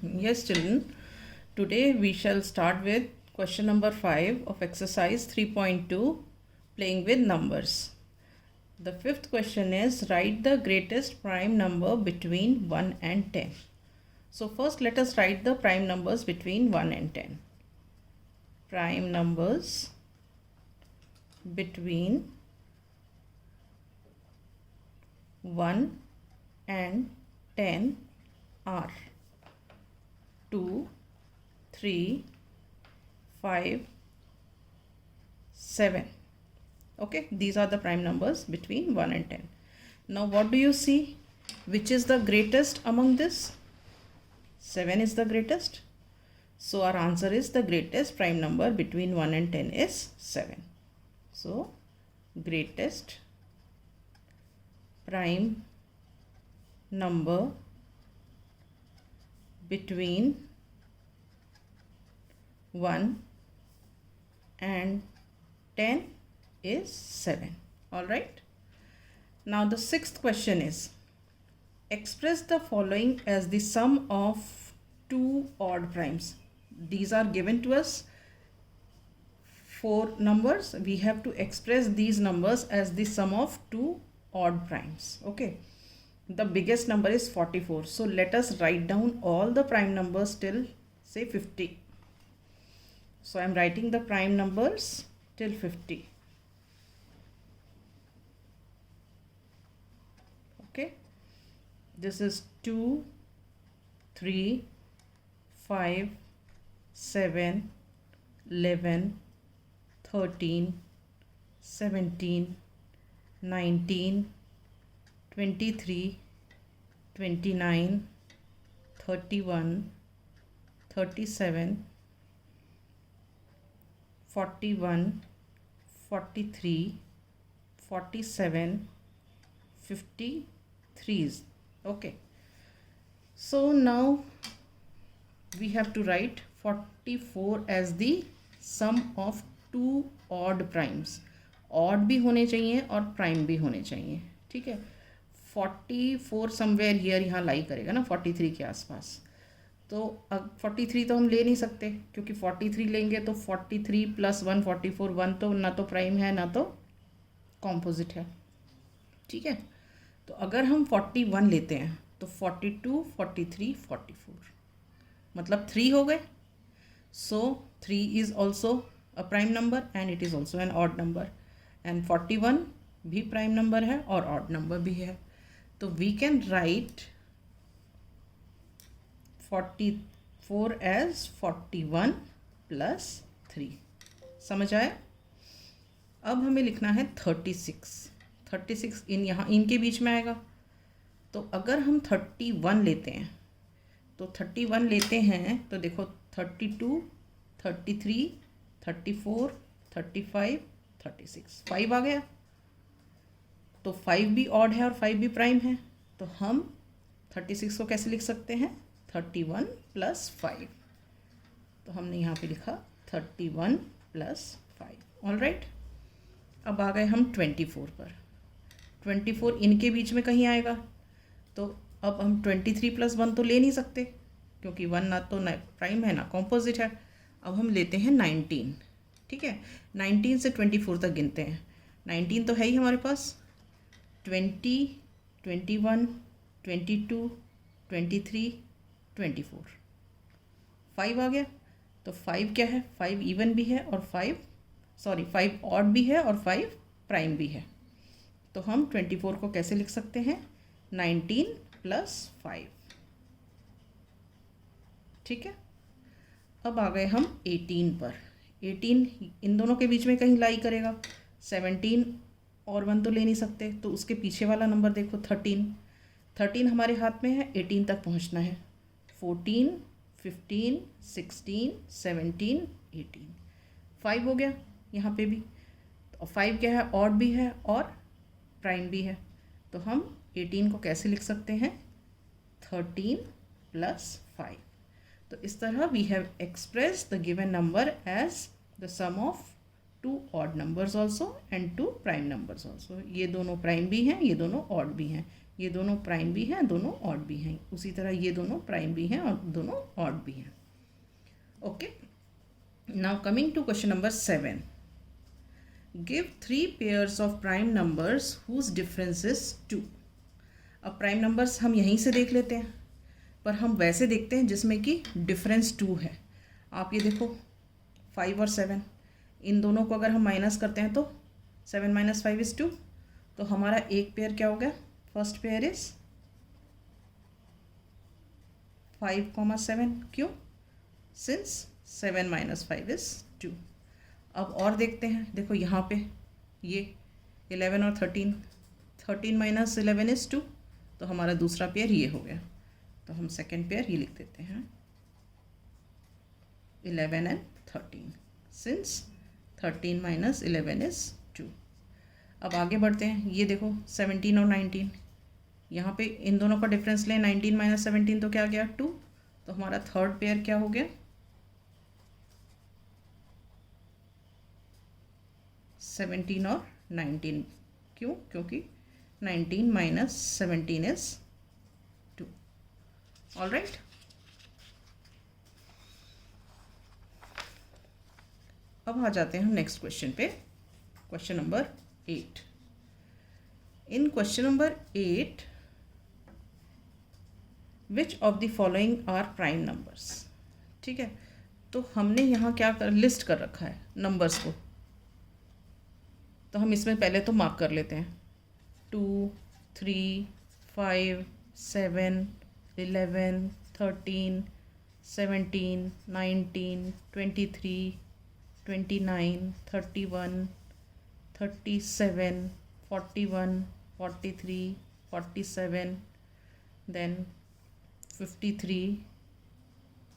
Yes, children. Today we shall start with question number 5 of exercise 3.2, playing with numbers. The fifth question is write the greatest prime number between 1 and 10. So first let us write the prime numbers between 1 and 10. Prime numbers between 1 and 10 are 2, 3, 5, 7. Okay, these are the prime numbers between 1 and 10. Now what do you see? Which is the greatest among this? 7 is the greatest. So our answer is the greatest prime number between 1 and 10 is 7. So greatest prime number between 1 and 10 is 7. Alright. Now the sixth question is express the following as the sum of two odd primes. These are given to us 4 numbers. We have to express these numbers as the sum of two odd primes. Okay. The biggest number is 44. So let us write down all the prime numbers till say 50. So I am writing the prime numbers till 50. Okay. This is 2, 3, 5, 7, 11, 13, 17, 19, 23, 29, 31, 37, 41, 43, 47, 53s. Okay. So now we have to write 44 as the sum of two odd primes. Odd भी होने चाहिए और prime भी होने चाहिए. ठीक है. 44 somewhere here यहाँ लाई करेगा ना 43 के आसपास. तो अब 43 तो हम ले नहीं सकते क्योंकि 43 लेंगे तो 43 प्लस 1 44 1 तो ना तो प्राइम है ना तो कॉम्पोजिट है. ठीक है. तो अगर हम 41 लेते हैं तो 42 43 44 मतलब 3 हो गए. सो 3 is also a prime number and it is also an odd number and 41 भी प्राइम नंबर है और ऑड नंबर भी है. तो we can write 44 as 41 plus 3. समझ आया. अब हमें लिखना है 36 इन यहाँ इनके बीच में आएगा. तो अगर हम 31 लेते हैं तो 31 लेते हैं तो देखो 32 33 34 35 36 5 आ गया. तो 5 भी ऑड है और 5 भी प्राइम है. तो हम 36 को कैसे लिख सकते हैं 31 प्लस 5. तो हमने यहाँ पे लिखा 31 प्लस 5. ऑलराइट. अब आ गए हम 24 पर. 24 इनके बीच में कहीं आएगा. तो अब हम 23 प्लस 1 तो ले नहीं सकते क्योंकि 1 ना तो ना प्राइम है ना कॉम्पोजिट है. अब हम लेते हैं 19. ठीक है. 19 से 24 तक गिनते हैं. 19 तो है ही हमारे पास. 20 21 22 23 24 5 आ गया. तो 5 क्या है 5 इवन भी है और 5 ऑड भी है और 5 प्राइम भी है. तो हम 24 को कैसे लिख सकते हैं 19 प्लस 5. ठीक है. अब आ गए हम 18 पर. 18 इन दोनों के बीच में कहीं लाई करेगा. 17 और 1 तो ले नहीं सकते तो उसके पीछे वाला नंबर देखो 13 हमारे हाथ में है. 18 तक पहुंचना है. 14 15 16 17 18 5 हो गया यहाँ पे भी. और 5 क्या है ऑड भी है और प्राइम भी है. तो हम 18 को कैसे लिख सकते हैं 13 प्लस 5. तो इस तरह we have express the given number as the sum of 2 odd numbers also and 2 prime numbers also. ये दोनों प्राइम भी हैं ये दोनों ऑड भी हैं. ये दोनों प्राइम भी हैं, दोनों ऑड भी हैं। उसी तरह ये दोनों प्राइम भी हैं और दोनों ऑड भी हैं। Okay, now coming to question number 7। Give 3 pairs of prime numbers whose difference is 2। अब प्राइम नंबर्स हम यहीं से देख लेते हैं, पर हम वैसे देखते हैं जिसमें कि डिफरेंस 2 है। आप ये देखो 5 और 7, इन दोनों को अगर हम माइनस करते हैं तो 7 - 5 = 2। तो हमारा एक पेयर क्या हो गया? First pair is 5, 7। क्यों? सिंस 7 - 5 = 2। अब और देखते हैं, देखो यहाँ पे ये 11 और 13, 13 - 11 = 2। तो हमारा दूसरा पेयर ये हो गया। तो हम सेकेंड पेयर ये लिख देते हैं 11 and 13, since 13 - 11 = 2। अब आगे बढ़ते हैं, ये देखो 17 और 19, यहाँ पे इन दोनों का डिफरेंस लें, 19 - 17 तो क्या आ गया? 2। तो हमारा थर्ड पेयर क्या हो गया? 17 और 19। क्यों? क्योंकि 19 - 17 = 2। All right. अब आ जाते हैं हम नेक्स्ट क्वेश्चन पे, question number 8। In question number 8, which of the following are prime numbers. ठीक है, तो हमने यहाँ क्या लिस्ट कर रखा है नंबर्स को, तो हम इसमें पहले तो मार्क कर लेते हैं 2, 3, 5, 7, 11, 13, 17, 19, 23, 29, 31, 37, 41, 43, 47, then 53,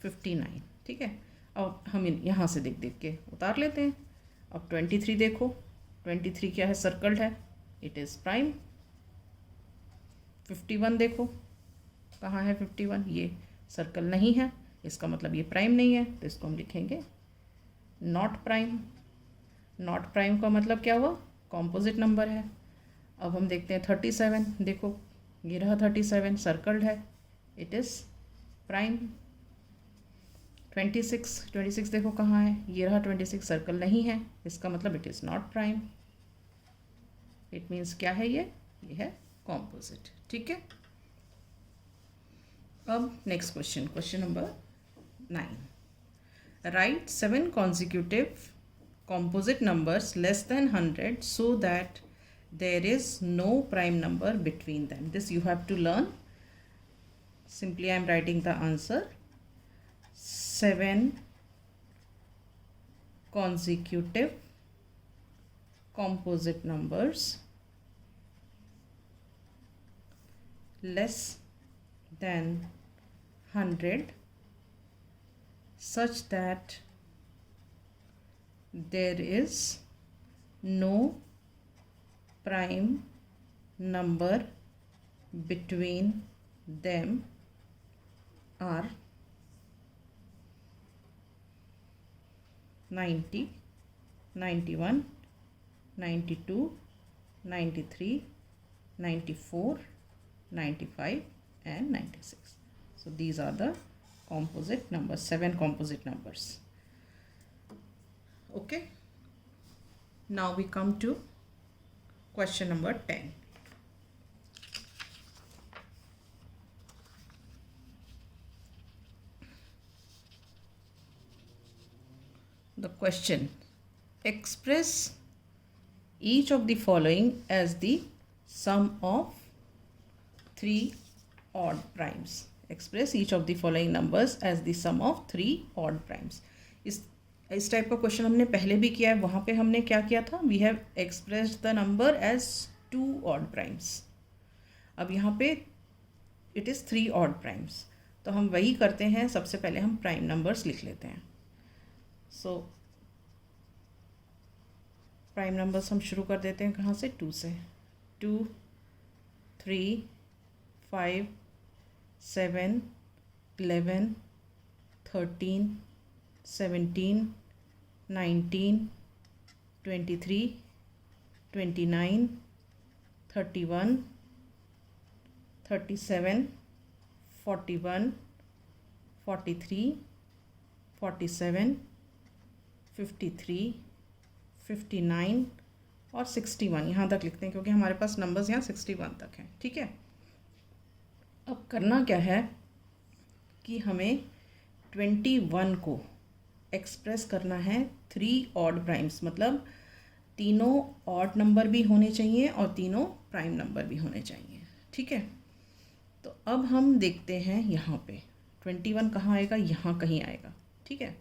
59। ठीक है, अब हम यहाँ से देख देख के उतार लेते हैं। अब 23 देखो, 23 क्या है? सर्कल्ड है, इट इज़ प्राइम। 51 देखो, कहाँ है 51? ये सर्कल नहीं है, इसका मतलब ये प्राइम नहीं है, तो इसको हम लिखेंगे नॉट प्राइम। नॉट प्राइम का मतलब क्या हुआ? कॉम्पोजिट नंबर है। अब हम देखते हैं 37, देखो ये रहा 37, सर्कल्ड है, इट इज़ प्राइम। 26 देखो कहाँ है? ये रहा 26, सर्कल नहीं है, इसका मतलब it is not prime. It means क्या है? ये है कॉम्पोजिट। ठीक है, अब next question, question number 9। Write 7 consecutive composite numbers less than 100 so that there is no prime number between them. This you have to learn. Simply I am writing the answer. 7 consecutive composite numbers less than 100 such that there is no prime number between them are 90, 91, 92, 93, 94, 95 and 96. So these are the composite numbers, 7 composite numbers. Okay, now we come to question number 10. The question: express each of the following as the sum of 3 odd primes. Express each of the following numbers as the sum of 3 odd primes. इस type का question हमने पहले भी किया है। वहाँ पे हमने क्या किया था? We have expressed the number as 2 odd primes. अब यहाँ पे इट इज़ 3 ऑड प्राइम्स, तो हम वही करते हैं। सबसे पहले हम प्राइम नंबर्स लिख लेते हैं। सो प्राइम नंबर्स हम शुरू कर देते हैं कहाँ से? 2 से। 2, 3, 5, 7, 11, 13, 17, 19, 23, 29, 31, 37, 41, 43, 47, 53, 59 और 61 यहाँ तक लिखते हैं क्योंकि हमारे पास नंबर्स यहाँ 61 तक हैं। ठीक है, अब करना क्या है कि हमें 21 को एक्सप्रेस करना है 3 ऑड प्राइम्स, मतलब तीनों ऑड नंबर भी होने चाहिए और तीनों प्राइम नंबर भी होने चाहिए। ठीक है, तो अब हम देखते हैं यहाँ पे 21 कहाँ आएगा, यहाँ कहीं आएगा। ठीक है,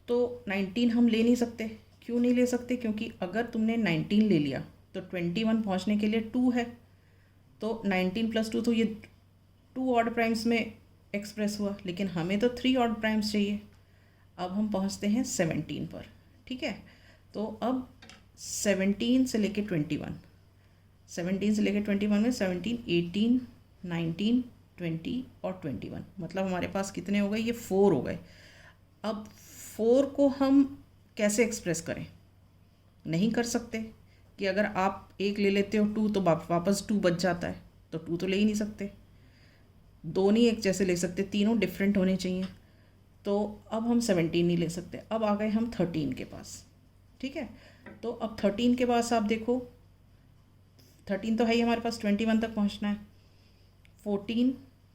तो 19 हम ले नहीं सकते। क्यों नहीं ले सकते? क्योंकि अगर तुमने 19 ले लिया तो 21 पहुँचने के लिए 2 है, तो 19 + 2, तो ये 2 ऑड प्राइम्स में एक्सप्रेस हुआ, लेकिन हमें तो 3 ऑड प्राइम्स चाहिए। अब हम पहुँचते हैं 17 पर। ठीक है, तो अब 17 से लेके 21, 17 से लेके 21 में 17, 18, 19, 20 और 21, मतलब हमारे पास कितने हो गए? ये 4 हो गए। अब 4 को हम कैसे एक्सप्रेस करें? नहीं कर सकते कि अगर आप एक ले लेते हो 2 तो वापस 2 बच जाता है, तो 2 तो ले ही नहीं सकते। दो नहीं एक जैसे ले सकते, तीनों डिफरेंट होने चाहिए। तो अब हम 17 नहीं ले सकते। अब आ गए हम 13 के पास। ठीक है, तो अब 13 के पास आप देखो, 13 तो है ही हमारे पास, 21 तक पहुंचना है। 14,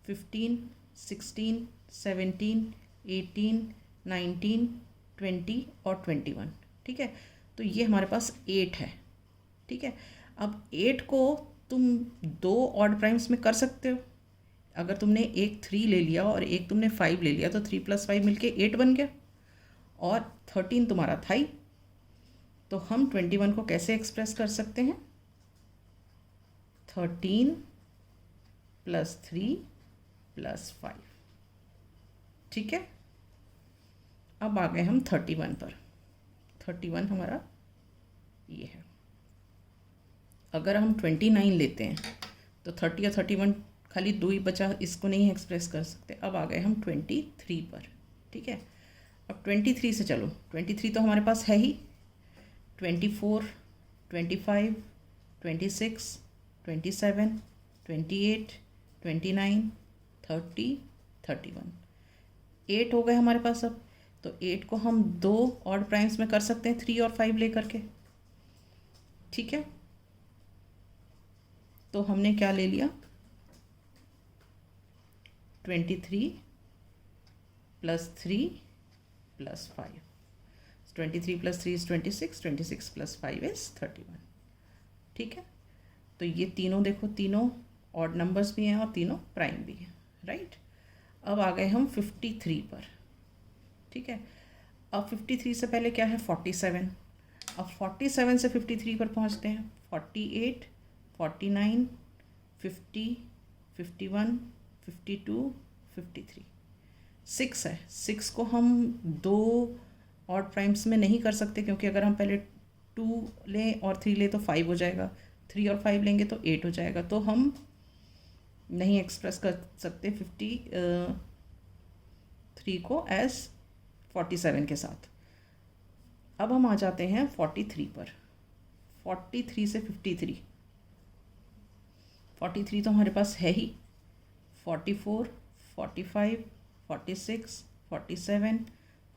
15, 16, 17, 18, 19, 20 और 21। ठीक है, तो ये हमारे पास 8 है। ठीक है, अब 8 को तुम 2 ऑड प्राइम्स में कर सकते हो। अगर तुमने एक 3 ले लिया और एक तुमने 5 ले लिया तो 3 + 5 मिलके 8 बन गया, और 13 तुम्हारा था ही। तो हम 21 को कैसे एक्सप्रेस कर सकते हैं? 13 + 3 + 5। ठीक है, अब आ गए हम 31 पर। 31 हमारा ये है। अगर हम 29 लेते हैं तो 30 और 31 खाली 2 ही बचा, इसको नहीं एक्सप्रेस कर सकते। अब आ गए हम 23 पर। ठीक है, अब 23 से चलो, 23 तो हमारे पास है ही। 24, 25, 26, 27, 28, 29, 30, 31, 8 हो गए हमारे पास। अब तो 8 को हम 2 ऑड प्राइम्स में कर सकते हैं, 3 और 5 ले करके। ठीक है, तो हमने क्या ले लिया? 23 + 3 + 5। 23 + 3 is 26, 26 + 5 is 31। ठीक है, तो ये तीनों देखो, तीनों ऑड नंबर्स भी हैं और तीनों प्राइम भी हैं। राइट, अब आ गए हम 53 पर। ठीक है, अब 53 से पहले क्या है? 47। अब 47 से 53 पर पहुंचते हैं। 48, 49, 50, 51, 52, 53, 6 है। 6 को हम 2 ऑड प्राइम्स में नहीं कर सकते, क्योंकि अगर हम पहले 2 लें और 3 लें तो 5 हो जाएगा, 3 और 5 लेंगे तो 8 हो जाएगा। तो हम नहीं एक्सप्रेस कर सकते 53 को एज 47 के साथ। अब हम आ जाते हैं 43 पर। 43 से 53, 43 तो हमारे पास है ही। 44, 45, 46, 47,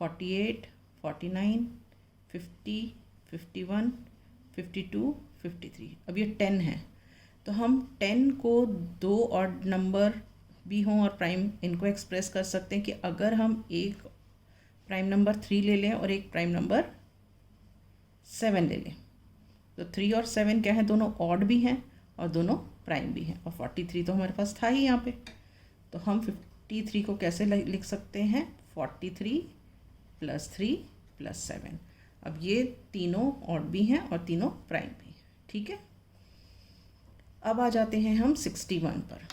48, 49, 50, 51, 52, 53। अब ये 10 है, तो हम 10 को 2 ऑड नंबर भी हों और प्राइम, इनको एक्सप्रेस कर सकते हैं कि अगर हम एक प्राइम नंबर 3 ले लें और एक प्राइम नंबर 7 ले लें, तो 3 और 7 क्या है? दोनों ऑड भी हैं और दोनों प्राइम भी हैं। और 43 तो हमारे पास था ही यहाँ पे, तो हम 53 को कैसे लिख सकते हैं? 43 + 3 + 7। अब ये तीनों ऑड भी हैं और तीनों प्राइम भी हैं। ठीक है, अब आ जाते हैं हम 61 पर।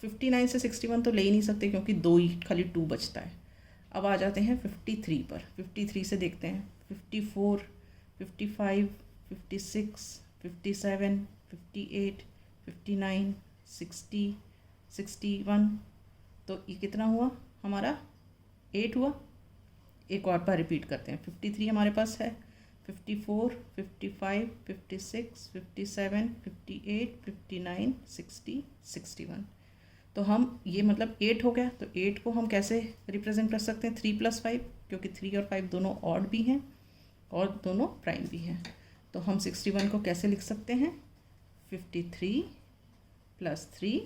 59 से 61 तो ले ही नहीं सकते क्योंकि 2 ही, खाली 2 बचता है। अब आ जाते हैं 53 पर। 53 से देखते हैं 54, 55, 56, 57, 58, 59, 60, 61। तो ये कितना हुआ हमारा? 8 हुआ। एक और बार रिपीट करते हैं। 53 हमारे पास है, 54, 55, 56, 57, 58, 59, 60, 61। तो हम ये मतलब 8 हो गया, तो 8 को हम कैसे रिप्रेजेंट कर सकते हैं? 3 + 5, क्योंकि 3 और 5 दोनों ऑड भी हैं और दोनों प्राइम भी हैं। तो हम 61 को कैसे लिख सकते हैं? 53 + 3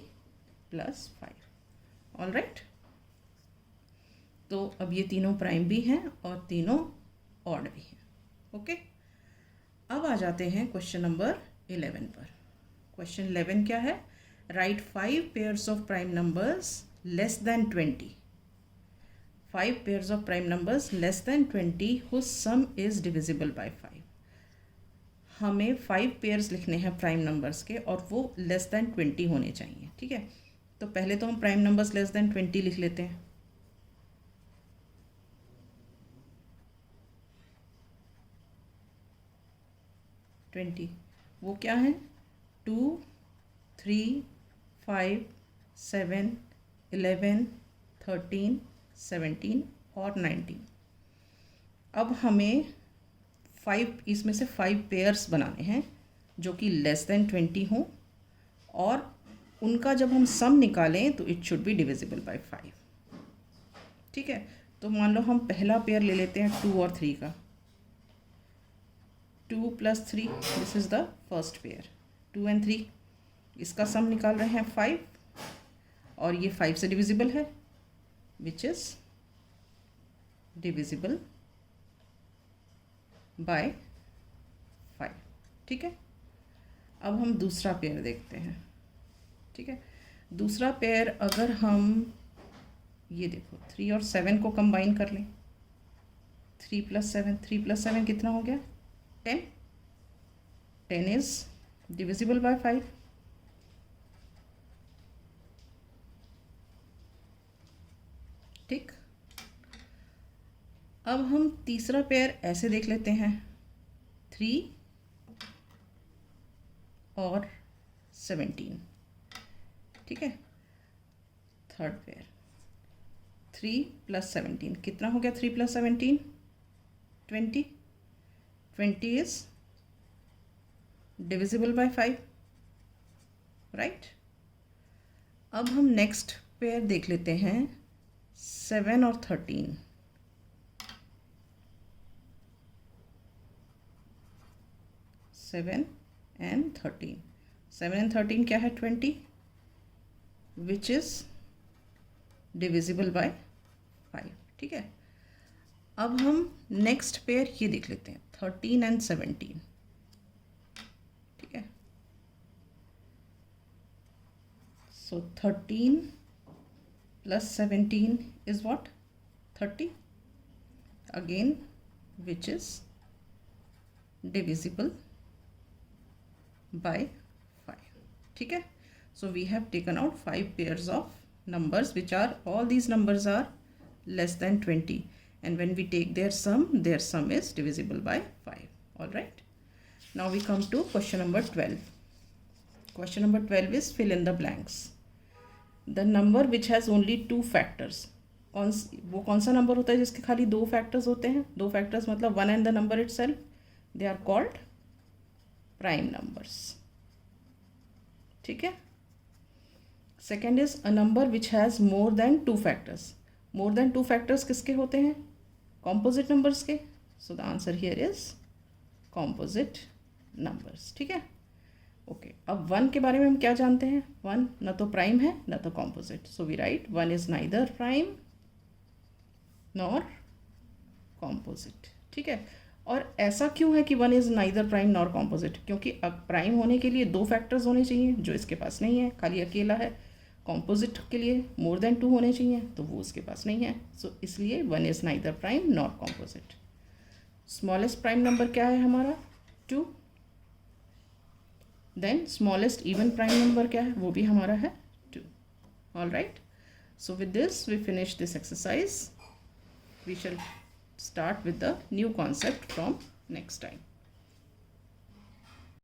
+ 5। All right. तो अब ये तीनों प्राइम भी हैं और तीनों ऑड भी हैं। ओके, अब आ जाते हैं क्वेश्चन नंबर 11 पर। क्वेश्चन 11 क्या है? Write 5 pairs of prime numbers less than 20। 5 pairs of prime numbers less than 20 whose sum is divisible by 5। हमें 5 पेयर्स लिखने हैं प्राइम नंबर्स के और वो लेस देन 20 होने चाहिए। ठीक है, तो पहले तो हम प्राइम नंबर्स लेस देन 20 लिख लेते हैं। वो क्या है? 2, 3, 5, 7, 11, 13, 17 और 19। अब हमें 5 इसमें से 5 पेयर्स बनाने हैं जो कि लेस देन 20 हों और उनका जब हम सम निकालें तो it should be divisible by 5। ठीक है, तो मान लो हम पहला पेयर ले लेते हैं 2 और 3 का। 2 + 3, this is the first pair. 2 and 3, इसका सम निकाल रहे हैं 5 और ये 5 से डिविजिबल है, विच इज़ डिविजिबल बाय 5। ठीक है, अब हम दूसरा पेयर देखते हैं। ठीक है, दूसरा पेयर अगर हम ये देखो 3 और 7 को कंबाइन कर लें, 3 + 7, 3 + 7 कितना हो गया? 10। 10 इज डिविजिबल बाय 5। ठीक, अब हम तीसरा पेयर ऐसे देख लेते हैं, 3 और 17। ठीक है, थर्ड पेयर 3 + 17 कितना हो गया? 3 + 17 20। 20 इज डिविजिबल बाय 5, राइट। अब हम नेक्स्ट पेयर देख लेते हैं 7 और 13। 7 and 13, 7 and 13 क्या है? 20, विच इज डिविजिबल बाय 5। ठीक है, अब हम नेक्स्ट पेयर ये देख लेते हैं 13 and 17। ठीक है, सो 13 + 17 is what? 30, again which is divisible by 5। ठीक है, so we have taken out 5 pairs of numbers which are, all these numbers are less than 20, and when we take their sum is divisible by 5. All right, now we come to question number 12. Question number 12 is fill in the blanks. The number which has only 2 factors, वो कौन सा number होता है जिसके खाली 2 factors होते हैं? 2 factors मतलब 1 and the number itself, they are called prime numbers. ठीक है, second is a number which has more than 2 factors. More than 2 factors किसके होते हैं? कॉम्पोजिट नंबर्स के। So the answer here is composite numbers. ठीक है, okay. अब 1 के बारे में हम क्या जानते हैं? 1 न तो प्राइम है न तो composite, so we write 1 is neither prime nor composite. ठीक है, और ऐसा क्यों है कि 1 is neither prime nor composite? क्योंकि अब प्राइम होने के लिए 2 फैक्टर्स होने चाहिए जो इसके पास नहीं है, खाली अकेला है। कॉम्पोजिट के लिए मोर देन 2 होने चाहिए तो वो उसके पास नहीं है, सो इसलिए 1 is neither prime nor composite. Smallest prime number क्या है हमारा? 2। Then smallest even prime number क्या है? वो भी हमारा है 2। All right, so with this we finish this exercise. We shall start with the new concept from next time.